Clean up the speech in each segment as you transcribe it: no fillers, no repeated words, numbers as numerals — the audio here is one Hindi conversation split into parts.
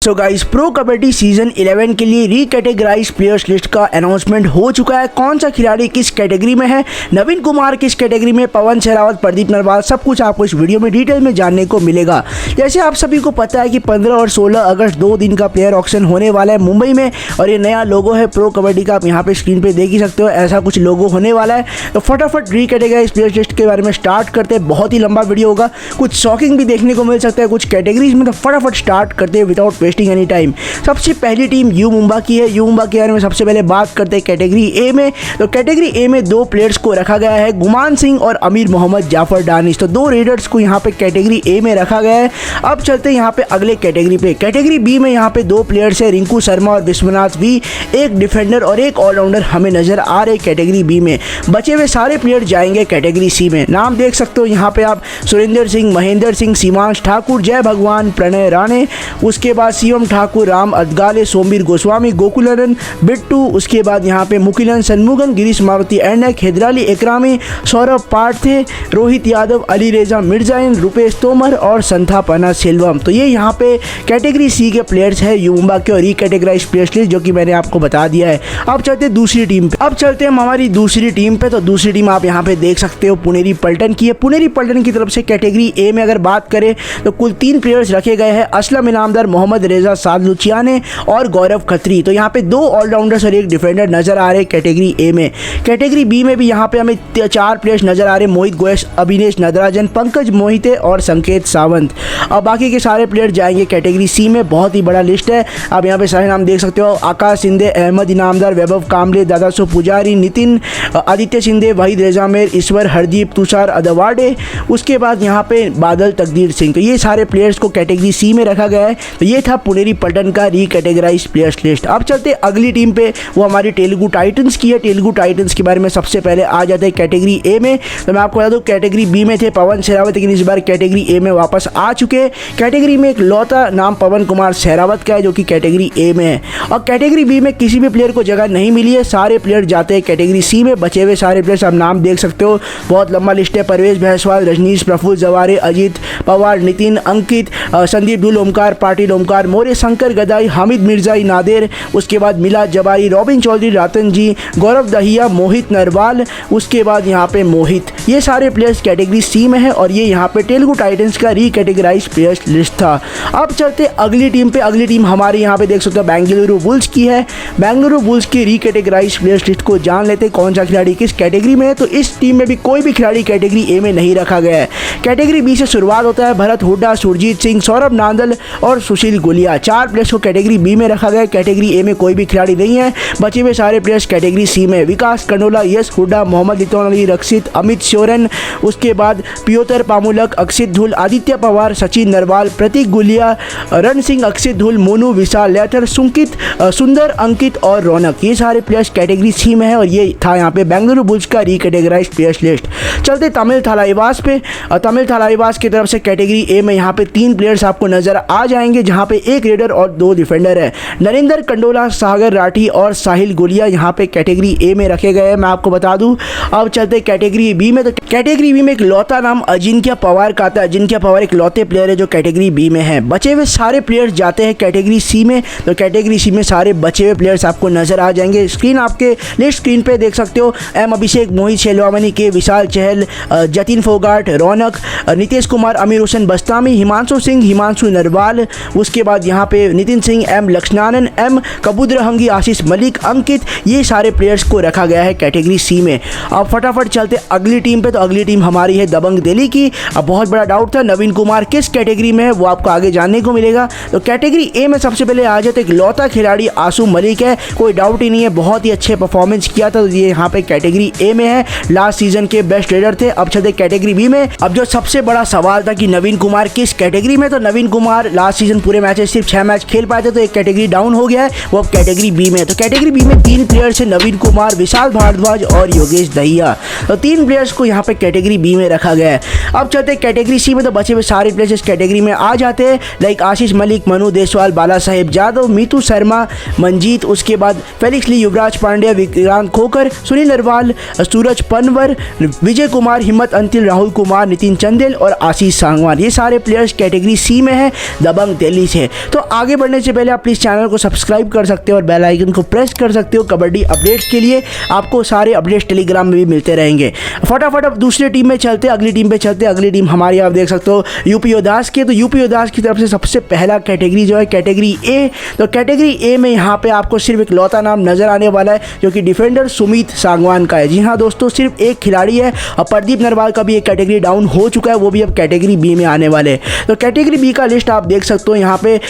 So guys, pro kabaddi season 11 के लिए रीकैटेगराइज प्लेयर्स लिस्ट का अनाउंसमेंट हो चुका है। कौन सा खिलाड़ी किस कैटेगरी में है, नवीन कुमार किस कैटेगरी में, पवन सहरावत, प्रदीप नरवाल, सब कुछ आपको इस वीडियो में डिटेल में जानने को मिलेगा। जैसे आप सभी को पता है कि 15 और 16 अगस्त 2 दिन का प्लेयर ऑक्शन होने वाला है मुंबई में, और ये नया लोगो है प्रो कबड्डी का, आप यहाँ पे स्क्रीन पे देख ही सकते हो, ऐसा कुछ लोगो होने वाला है। तो फटाफट रीकैटेगराइज प्लेयर्स लिस्ट के बारे में स्टार्ट करते हैं। बहुत ही लंबा वीडियो होगा, कुछ शॉकिंग भी देखने को मिल सकता है कुछ कैटेगरीज में। तो फटाफट स्टार्ट करते हैं विदाउट वेस्टिंग एनी टाइम। सबसे पहली टीम यू मुंबा की है। यू मुंबा के बारे में सबसे पहले बात करते हैं कैटेगरी ए में। तो कैटेगरी ए में 2 प्लेयर्स को रखा गया है, गुमान सिंह और अमीर मोहम्मद जाफर डानिश। तो 2 रेडर्स को यहाँ पे कैटेगरी ए में रखा गया है। अब चलते हैं यहाँ पे अगले कैटेगरी पे। कैटेगरी बी में यहाँ पे 2 प्लेयर्स है, रिंकू शर्मा और विश्वनाथ वी। एक डिफेंडर और एक ऑलराउंडर हमें नजर आ रहे कैटेगरी बी में। बचे हुए सारे प्लेयर जाएंगे कैटेगरी सी में। नाम देख सकते हो यहाँ पे आप, सुरेंद्र सिंह, महेंद्र सिंह, सीमांश ठाकुर, जय भगवान, प्रणय राणे, उसके बाद शिवम ठाकुर, राम अदगाले, सोमवीर गोस्वामी, गोकुलरन, बिट्टू, उसके बाद यहाँ पे मुकिलन, सन्मुगन, गिरीश मारुति एंडक, हैदराली इकरामी, सौरभ पार्थे, रोहित यादव, अली रेजा मिर्जाइन, रुपेश तोमर और संथापना सेल्वम। तो ये यहाँ पे कैटेगरी सी के प्लेयर्स है यू मुंबा के, और रीकैटेगराइज प्लेयर्स लिस्ट जो कि मैंने आपको बता दिया है। अब चलते हैं दूसरी टीम पे। अब चलते हैं हमारी दूसरी टीम पे। तो दूसरी टीम आप यहाँ पे देख सकते हो पुनेरी पल्टन की है। पुनेरी पल्टन की तरफ से कैटेगरी ए में अगर बात करें तो कुल 3 प्लेयर्स रखे गए हैं, असलम इनामदार, मोहम्मद रेजा सादलुचियाने और गौरव खत्री। तो यहाँ पे 2 ऑलराउंडर्स और एक डिफेंडर नजर आ रहे कैटेगरी ए में। कैटेगरी बी में भी यहाँ पे हमें 4 प्लेयर्स नजर आ रहे, मोहित गोयस, अभिनेश नटराजन, पंकज मोहिते और संकेत सावंत। अब बाकी के सारे प्लेयर जाएंगे कैटेगरी सी में। बहुत ही बड़ा लिस्ट है, आप यहाँ पे सारे नाम देख सकते हो, आकाश शिंदे, अहमद इनामदार, वैभव कामले, दादासो पुजारी, नितिन, आदित्य शिंदे, वहीद रेजामेर, ईश्वर, हरदीप, तुषार अदवाडे, उसके बाद यहाँ पे बादल तकदीर सिंह। तो ये सारे प्लेयर्स को कैटेगरी सी में रखा गया है। तो ये था पुनेरी पल्टन का रीकैटेगराइज प्लेयर्स लिस्ट। अब चलते अगली टीम पे, वो हमारी तेलुगु टाइटंस की है। तेलुगु टाइटंस के बारे में सबसे पहले आ जाते हैं कैटेगरी ए में। तो मैं आपको बता दूं, कैटेगरी बी में थे पवन सहरावत, लेकिन इस बार कैटेगरी ए में वापस आ चुके हैं। कैटेगरी में एक लौता नाम पवन कुमार सहरावत का है जो कि कैटेगरी ए में है, और कैटेगरी बी में किसी भी प्लेयर को जगह नहीं मिली है। सारे प्लेयर जाते हैं कैटेगरी सी में। बचे हुए सारे प्लेयर्स आप नाम देख सकते हो, बहुत लंबा लिस्ट है। परवेश भैंसवाल, रजनीश, प्रफुल्ल जवारे, अजीत पवार, नितिन, अंकित, संदीप दुल, ओमकार पाटिल, ओमकार मौर्य, शंकर गदाई, हामिद मिर्जाई, नादेर, उसके बाद मिलाद जबारी, रॉबिन चौधरी, रातन जी, गौरव दहिया, मोहित नरवाल, उसके बाद यहाँ पे मोहित। ये सारे प्लेयर्स कैटेगरी सी में है, और ये यहाँ पे तेलुगु टाइटंस का रीकैटेगराइज प्लेयर्स लिस्ट था। अब चलते अगली टीम पे। अगली टीम हमारी यहाँ पे देख सकते हो बेंगलुरु बुल्स की है। बेंगलुरु बुल्स की रीकैटेगराइज प्लेयर्स लिस्ट को जान लेते कौन सा खिलाड़ी किस कैटेगरी में है। तो इस टीम में भी कोई भी खिलाड़ी कैटेगरी ए में नहीं रखा गया है। कैटेगरी बी से शुरुआत होता है, भरत हुड्डा, सुरजीत सिंह, सौरभ नांदल और सुशील गुलिया। 4 प्लेयर्स को कैटेगरी बी में रखा गया है। कैटेगरी ए में कोई भी खिलाड़ी नहीं है। बचे हुए सारे प्लेयर्स कैटेगरी सी में, विकास कंडोला, यश हुड्डा, मोहम्मद लितौनली, रक्षित, अमित शोरन, उसके बाद पियोतर पामुलक, अक्षित धुल, आदित्य पवार, सचिन नरवाल, प्रतीक गुलिया, रण सिंह, अक्षित धुल, मोनू, विशाल लैथर, सुंदर, अंकित और रौनक। ये सारे प्लेयर्स कैटेगरी सी में है, और ये था यहाँ पे बेंगलुरु बुल्स का रीकैटेगराइज प्लेयर्स लिस्ट। चलते तमिल थलाइवास पे। तमिल थलाइवास की तरफ से कैटेगरी ए में यहाँ पे 3 प्लेयर्स आपको नजर आ जाएंगे, जहाँ पे 1 रेडर और 2 डिफेंडर है। नरेंद्र कंडोला, सागर राठी और साहिल गुलिया यहाँ पे कैटेगरी ए में रखे गए हैं, मैं आपको बता दूं। अब चलते कैटेगरी बी में। तो कैटेगरी बी में एक लौता नाम अजिंक्य पवार का आता है। अजिंक्य पवार एक लौते प्लेयर है जो कैटेगरी बी में है। बचे हुए सारे प्लेयर्स जाते हैं कैटेगरी सी में। तो कैटेगरी सी में सारे बचे हुए प्लेयर्स आपको नजर आ जाएंगे। स्क्रीन आपके लिस्ट स्क्रीन पे देख सकते हो, एम अभिषेक, मोहित शेलवामनी, के विशाल चहल, जतिन फोगाट, रौनक, नितेश कुमार, अमीर हुसैन बस्तामी, हिमांशु सिंह, हिमांशु नरवाल, उसके बाद यहाँ पे नितिन सिंह, एम लक्ष्मणन, एम कबूदरहंगी, आशीष मलिक, अंकित। ये सारे प्लेयर्स को रखा गया है कैटेगरी सी में। अब फटाफट चलते अगली टीम पे। तो अगली टीम हमारी है दबंग दिल्ली की। अब बहुत बड़ा डाउट था नवीन कुमार किस कैटेगरी में है, वो आपको आगे जानने को मिलेगा। तो कैटेगरी ए में सबसे पहले आ जाते एक लौता खिलाड़ी आसू मलिक है, कोई डाउट ही नहीं है, बहुत ही अच्छे परफॉर्मेंस किया था। तो ये यहाँ पे कैटेगरी ए में है, लास्ट सीजन के बेस्ट रेडर थे। अब चलते कैटेगरी बी में। अब जो सबसे बड़ा सवाल था कि नवीन कुमार किस कैटेगरी में, तो नवीन कुमार लास्ट सीजन पूरे मैचेस सिर्फ 6 मैच खेल पाए थे, तो एक कैटेगरी डाउन हो गया है, वो अब कैटेगरी बी में है। तो कैटेगरी बी में 3 प्लेयर्स है, नवीन कुमार, विशाल भारद्वाज और योगेश दहिया। तो 3 प्लेयर्स को यहाँ पे कैटेगरी बी में रखा गया है। अब चलते कैटेगरी सी में। तो बचे हुए सारे प्लेयर्स इस कैटेगरी में आ जाते हैं, लाइक आशीष मलिक, मनु देसवाल, बाला साहेब जादव, मीतू शर्मा, मंजीत, उसके बाद फेलिक्स ली, युवराज पांड्या, विक्रांत खोकर, सुनील नरवाल, सूरज पनवर, विजय कुमार, हिम्मत अंतिल, राहुल कुमार, नितिन चंदेल और आशीष सांगवान। ये सारे प्लेयर्स कैटेगरी सी में है दबंग दिल्ली से। तो आगे बढ़ने से पहले आप प्लीज़ चैनल को सब्सक्राइब कर सकते हो और बेल आइकन को प्रेस कर सकते हो। कबड्डी अपडेट्स के लिए आपको सारे अपडेट्स टेलीग्राम में भी मिलते रहेंगे। फटाफट अब दूसरे टीम में चलते, अगली टीम पे चलते। अगली टीम हमारी आप देख सकते हो यूपी योद्धास की। तो यूपी योद्धास की तरफ से सबसे पहला कैटेगरी जो है कैटेगरी ए। तो कैटेगरी ए में यहाँ पे आपको सिर्फ एक लौता नाम नजर आने वाला है जो कि डिफेंडर सुमित सांगवान का है। जी हाँ दोस्तों, सिर्फ एक खिलाड़ी है और प्रदीप नरवाल का भी एक कैटेगरी डाउन हो चुका है, वो भी अब कैटेगरी बी में आने वाले हैं। तो कैटेगरी बी का लिस्ट आप देख सकते हो यहाँ पे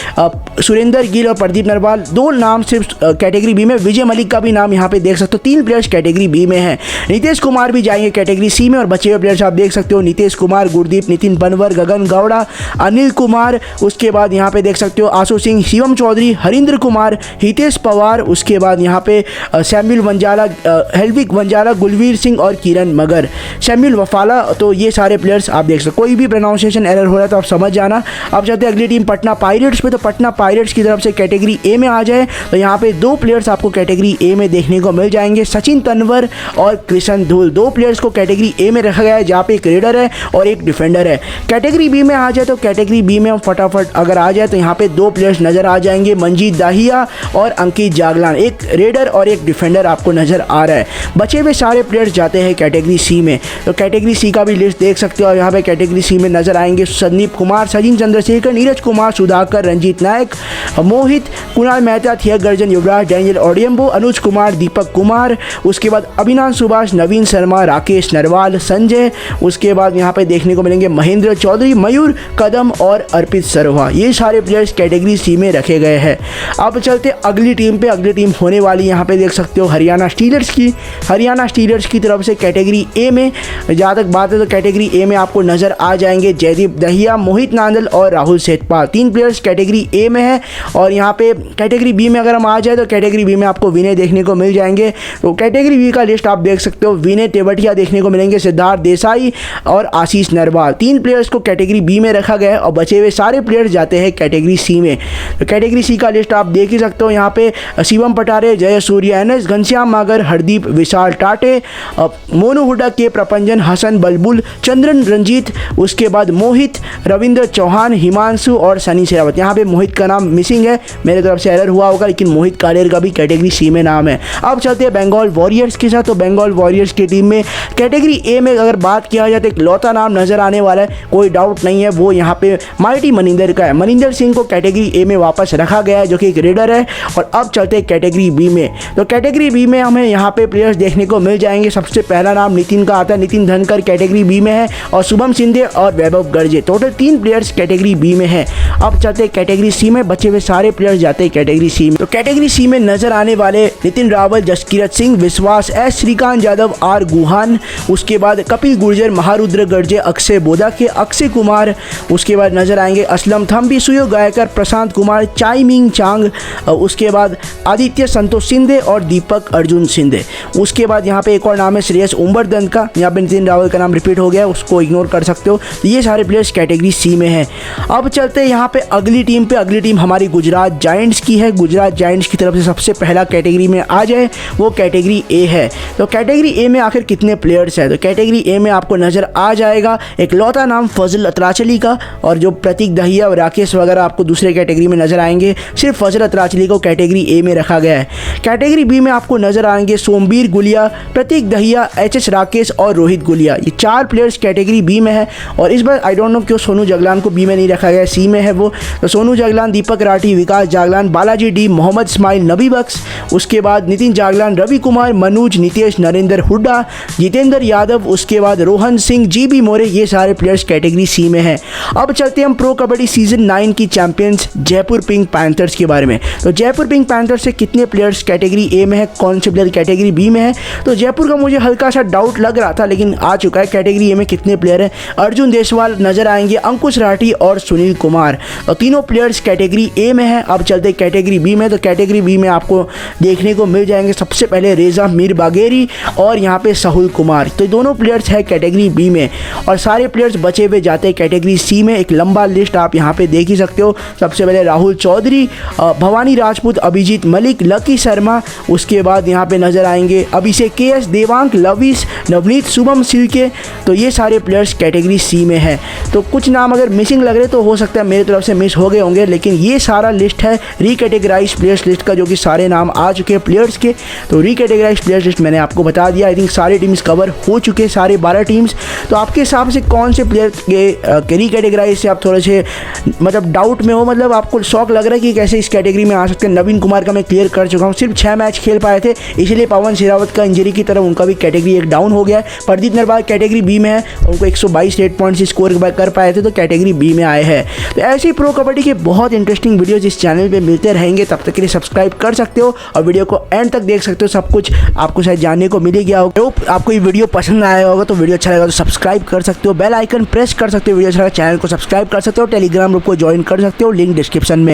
सुरेंद्र गिल और प्रदीप नरवाल दो नाम सिर्फ कैटेगरी बी में। विजय मलिक का भी नाम यहाँ पे देख सकते हो, 3 प्लेयर्स कैटेगरी बी में हैं। नीतीश कुमार भी जाएंगे कैटेगरी सी में और बचे हुए प्लेयर्स आप देख सकते हो नीतीश कुमार, गुरदीप, नितिन बनवर, गगन गौड़ा, अनिल कुमार, उसके बाद यहाँ पे देख सकते हो आशु सिंह, शिवम चौधरी, हरिंद्र कुमार, हितेश पवार, उसके बाद यहाँ पे सैम्यूल वंजाला, हेल्विक वंजाला, गुलवीर सिंह और किरण मगर, सैम्यूल वफाला। तो ये सारे प्लेयर्स आप देख सकते हो। कोई भी प्रोनाउंसिएशन एरर हो रहा है तो आप समझ जाना। अब चलते हैं अगली टीम पटना पायरेट्स पे। तो पटना पायरेट्स की तरफ से कैटेगरी ए में आ जाए तो यहाँ पे 2 प्लेयर्स आपको कैटेगरी ए में देखने को मिल जाएंगे, सचिन तन्वर और कृष्ण धूल। 2 प्लेयर्स को कैटेगरी ए में रखा गया है जहाँ पे एक रेडर है और एक डिफेंडर है। कैटेगरी बी में आ जाए तो कैटेगरी बी में हम फटाफट अगर आ जाए तो यहाँ पे 2 प्लेयर्स नजर आ जाएंगे, मंजीत दाहिया और अंकित जागलान। एक रेडर और एक डिफेंडर आपको नजर आ रहा है। बचे हुए सारे प्लेयर्स जाते हैं कैटेगरी सी में। तो कैटेगरी सी का भी लिस्ट देख सकते हो। यहाँ पे कैटेगरी सी में नजर आएंगे संदीप कुमार, सचिन चंद्रशेखर, नीरज कुमार, सुधाकर, रंजीत नायक, मोहित, कुणाल मेहता, थिया गर्जन, युवराज, डैनियल ओडियम्बो, अनुज कुमार, दीपक कुमार, उसके बाद अविनाश सुभाष, नवीन शर्मा, राकेश नरवाल, संजय, उसके बाद यहाँ पे देखने को मिलेंगे महेंद्र चौधरी, मयूर कदम और अर्पित सरोहा। ये सारे प्लेयर्स कैटेगरी सी में रखे गए हैं। अब चलते अगली टीम पे। अगली टीम होने वाली यहाँ पे देख सकते हो हरियाणा स्टीलर्स की। हरियाणा स्टीलर्स की तरफ से कैटेगरी ए में जहाँ तक बात है तो कैटेगरी ए में आपको नजर आ जाएंगे जयदीप दहिया, मोहित नांदल और Rahul Sethpal. 3 players category A में है। और यहाँ पे कैटेगरी बी में अगर हम आ जाए तो कैटेगरी बी में आपको विनय देखने को मिल जाएंगे। तो कैटेगरी बी का लिस्ट आप देख सकते हो, विनय तेवटिया देखने को मिलेंगे, सिद्धार्थ देसाई और आशीष नरवाल। 3 प्लेयर्स को कैटेगरी बी में रखा गया है और बचे हुए सारे प्लेयर्स जाते हैं कैटेगरी सी में। तो कैटेगरी सी का लिस्ट आप देख ही सकते हो। यहाँ पे शिवम पटारे, जय सूर्या, एनएस, घनश्याम मागर, हरदीप, विशाल टाटे, मोनू हुडा, के प्रपंजन, हसन बलबुल, चंद्रन रंजीत, उसके बाद मोहित, रविंद्र चौहान, हिमांशु और सनी शेरावत। यहाँ पे मोहित का नाम मिसिंग है, मेरे तरफ से एरर हुआ होगा, लेकिन मोहित कालेर का भी कैटेगरी सी में नाम है। अब चलते हैं बंगाल वॉरियर्स के साथ। तो बंगाल वॉरियर्स की टीम में कैटेगरी ए में अगर बात किया जाए तो एक लौता नाम नजर आने वाला है, कोई डाउट नहीं है, वो यहाँ पे माइटी मनिंदर का है। मनिंदर सिंह को कैटेगरी ए में वापस रखा गया है जो कि एक रेडर है। और अब चलते हैं कैटेगरी बी में। तो कैटेगरी बी में हमें यहाँ पे प्लेयर्स देखने को मिल जाएंगे। सबसे पहला नाम नितिन का आता है, नितिन धनकर कैटेगरी बी में है और शुभम सिंधे और वैभव Garje. Total 3 players category B में है। अब चलते हैं कैटेगरी सी में, बचे हुए सारे प्लेयर्स जाते हैं कैटेगरी सी में। तो कैटेगरी सी में नजर आने वाले नितिन रावल, जसकीरत सिंह, विश्वास एस, श्रीकांत यादव, आर गुहान, उसके बाद कपिल गुर्जर, महारुद्र गर्जे, अक्षय बोदा के, अक्षय कुमार, उसके बाद नजर आएंगे असलम थम्बी, सुयो गायकर, प्रशांत कुमार, चाई मिंग चांग, उसके बाद आदित्य संतोष सिंधे और दीपक अर्जुन सिंधे। उसके बाद यहाँ पे एक और नाम है श्रेयस उम्बरदन का, यहाँ पे नितिन रावल का नाम रिपीट हो गया, उसको इग्नोर कर सकते हो। तो ये सारे प्लेयर्स कैटेगरी सी में हैं। अब चलते हैं यहाँ पे अगली टीम पे। अगली टीम हमारी गुजरात जायंट्स की है। गुजरात जायंट्स की तरफ से सबसे पहला कैटेगरी में आ जाए वो कैटेगरी ए है। तो कैटेगरी ए में आखिर कितने प्लेयर्स हैं? तो कैटेगरी ए में आपको नज़र आ जाएगा एक लौता नाम फजल अतराचली का, और जो प्रतीक दहिया और राकेश वगैरह आपको दूसरे कैटेगरी में नजर आएंगे। सिर्फ फजल अतराचली को कैटेगरी ए में रखा गया है। कैटेगरी बी में आपको नजर आएंगे सोमबीर गुलिया, प्रतीक दहिया, एच राकेश और रोहित गुलिया। ये 4 प्लेयर्स कैटेगरी बी में है। और इस बार आई डोंट नो क्यों सोनू जगलान को बी में नहीं रखा गया, सी में है वो। तो सोनू जगलान, दीपक राठी, विकास जागलान, बालाजी डी, मोहम्मद इस्माइल, नबी बख्श, उसके बाद नितिन जागलान, रवि कुमार, मनोज, नितेश, नरेंद्र हुड्डा, जितेंद्र यादव, उसके बाद रोहन सिंह, जीबी मोरे। ये सारे प्लेयर्स कैटेगरी सी में हैं। अब चलते हैं हम प्रो कबड्डी सीजन 9 की चैंपियंस जयपुर पिंक पैंथर्स के बारे में। तो जयपुर पिंक पैंथर्स से कितने प्लेयर्स कैटेगरी ए में है, कौन से प्लेयर कैटेगरी बी में है? तो जयपुर का मुझे हल्का सा डाउट लग रहा था, लेकिन आ चुका है कैटेगरी ए में कितने प्लेयर हैं। अर्जुन देसवाल नजर आएंगे, अंकुश राठी और सुनील कुमार। और तीनों प्लेयर्स कैटेगरी ए में है। अब चलते कैटेगरी बी में। तो कैटेगरी बी में आपको देखने को मिल जाएंगे सबसे पहले रेजा मीर बागेरी और यहाँ पे साहुल कुमार। तो दोनों प्लेयर्स है कैटेगरी बी में और सारे प्लेयर्स बचे हुए जाते हैं कैटेगरी सी में। एक लंबा लिस्ट आप यहाँ पे देख ही सकते हो। सबसे पहले राहुल चौधरी, भवानी राजपूत, अभिजीत मलिक, लकी शर्मा, उसके बाद यहाँ पे नजर आएंगे अभिषेक केएस, देवांग, लविश, नवनीत, शुभम सिल्के। तो ये सारे प्लेयर्स कैटेगरी सी में है। तो कुछ नाम अगर मिसिंग लग रहे तो हो सकता है मेरी तरफ से मिस हो हो गए होंगे, लेकिन ये सारा लिस्ट है रीकैटेगराइज प्लेयर्स लिस्ट का, जो कि सारे नाम आ चुके हैं प्लेयर्स के। तो रीकैटेगराइज प्लेयर्स लिस्ट मैंने आपको बता दिया। आई थिंक सारे टीम्स कवर हो चुके हैं, सारे 12 टीम्स। तो आपके हिसाब से कौन से प्लेयर के रीकैटेगराइज से आप थोड़े से मतलब डाउट में हो, मतलब आपको शौक लग रहा है कि कैसे इस कैटेगरी में आ सकते हैं? नवीन कुमार का मैं क्लियर कर चुका हूँ, सिर्फ 6 मैच खेल पाए थे, इसलिए पवन शेरावत का इंजरी की तरफ उनका भी कैटेगरी एक डाउन हो गया है। प्रदीप नरवाल कैटेगरी बी में है, उनको 122 रेट पॉइंट्स स्कोर कर पाए थे, तो कैटेगरी बी में आए हैं। तो ऐसे ही प्रो कबड्डी के बहुत इंटरेस्टिंग वीडियोज इस चैनल पे मिलते रहेंगे, तब तक के लिए सब्सक्राइब कर सकते हो और वीडियो को एंड तक देख सकते हो। सब कुछ आपको शायद जानने को मिल ही गया होगा। तो आपको ये वीडियो पसंद आया होगा, तो वीडियो अच्छा लगा तो सब्सक्राइब कर सकते हो, बेल आइकन प्रेस कर सकते हो, वीडियो अच्छा लगा चैनल को सब्सक्राइब कर सकते हो, टेलीग्राम ग्रुप को ज्वाइन कर सकते हो, लिंक डिस्क्रिप्शन में।